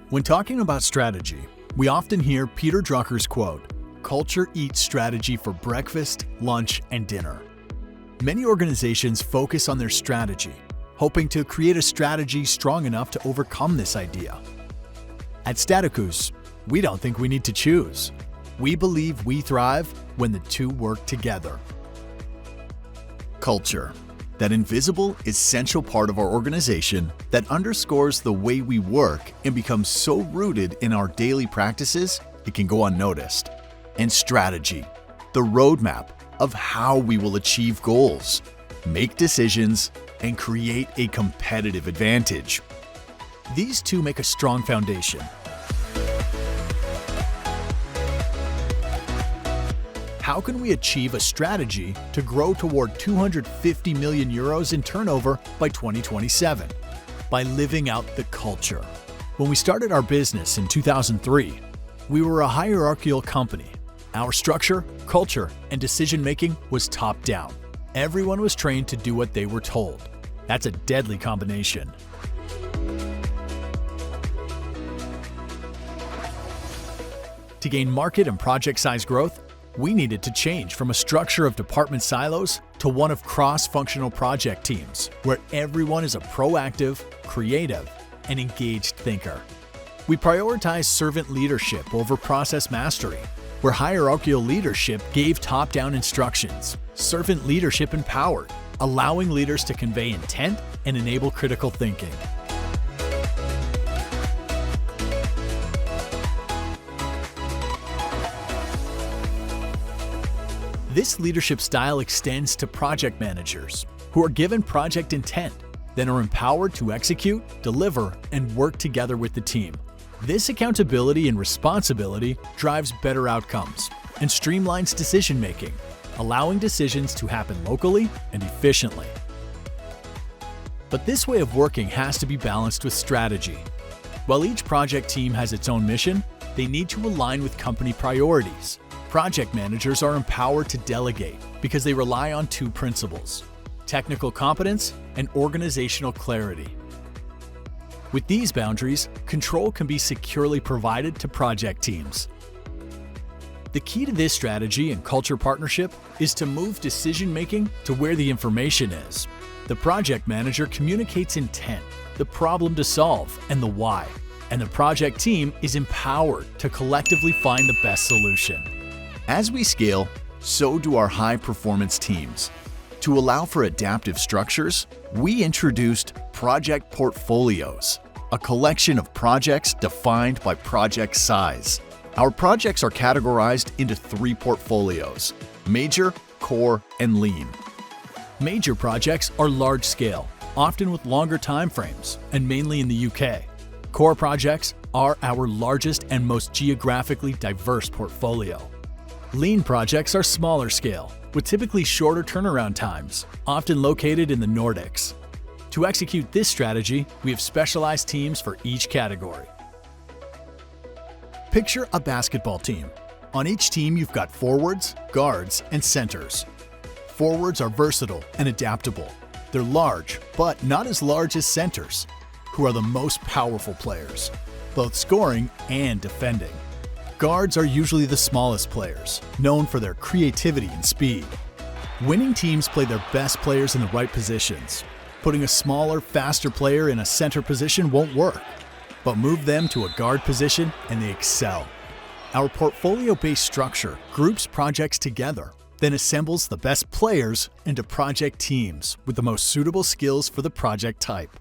When talking about strategy, we often hear Peter Drucker's quote, "Culture eats strategy for breakfast, lunch, and dinner." Many organizations focus on their strategy, hoping to create a strategy strong enough to overcome this idea. At Staticus, we don't think we need to choose. We believe we thrive when the two work together. Culture. That invisible, essential part of our organization that underscores the way we work and becomes so rooted in our daily practices, it can go unnoticed. And strategy. The roadmap of how we will achieve goals, make decisions, and create a competitive advantage. These two make a strong foundation. How can we achieve a strategy to grow toward 250 million euros in turnover by 2027? By living out the culture. When we started our business in 2003, we were a hierarchical company. Our structure, culture, and decision-making was top-down. Everyone was trained to do what they were told. That's a deadly combination. To gain market and project size growth, we needed to change from a structure of department silos to one of cross-functional project teams, where everyone is a proactive, creative, and engaged thinker. We prioritize servant leadership over process mastery, where hierarchical leadership gave top-down instructions. Servant leadership empowered, allowing leaders to convey intent and enable critical thinking. This leadership style extends to project managers, who are given project intent, then are empowered to execute, deliver, and work together with the team. This accountability and responsibility drives better outcomes and streamlines decision-making, allowing decisions to happen locally and efficiently. But this way of working has to be balanced with strategy. While each project team has its own mission, they need to align with company priorities. Project managers are empowered to delegate because they rely on two principles: technical competence and organizational clarity. With these boundaries, control can be securely provided to project teams. The key to this strategy and culture partnership is to move decision-making to where the information is. The project manager communicates intent, the problem to solve, and the why, and the project team is empowered to collectively find the best solution. As we scale, so do our high-performance teams. To allow for adaptive structures, we introduced project portfolios, a collection of projects defined by project size. Our projects are categorized into 3 portfolios: major, core, and lean. Major projects are large-scale, often with longer timeframes, and mainly in the UK. Core projects are our largest and most geographically diverse portfolio. Lean projects are smaller scale, with typically shorter turnaround times, often located in the Nordics. To execute this strategy, we have specialized teams for each category. Picture a basketball team. On each team, you've got forwards, guards, and centers. Forwards are versatile and adaptable. They're large, but not as large as centers, who are the most powerful players, both scoring and defending. Guards are usually the smallest players, known for their creativity and speed. Winning teams play their best players in the right positions. Putting a smaller, faster player in a center position won't work, but move them to a guard position and they excel. Our portfolio-based structure groups projects together, then assembles the best players into project teams with the most suitable skills for the project type.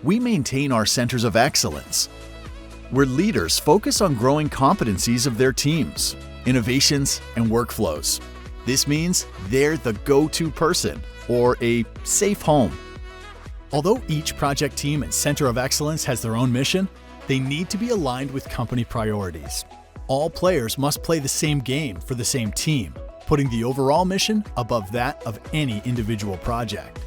We maintain our centers of excellence, where leaders focus on growing competencies of their teams, innovations, and workflows. This means they're the go-to person or a safe home. Although each project team and center of excellence has their own mission, they need to be aligned with company priorities. All players must play the same game for the same team, putting the overall mission above that of any individual project.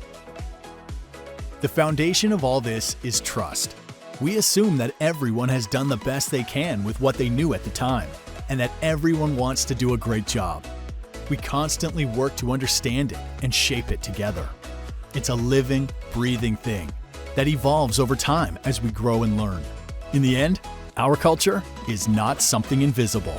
The foundation of all this is trust. We assume that everyone has done the best they can with what they knew at the time, and that everyone wants to do a great job. We constantly work to understand it and shape it together. It's a living, breathing thing, that evolves over time as we grow and learn. In the end, our culture is not something invisible.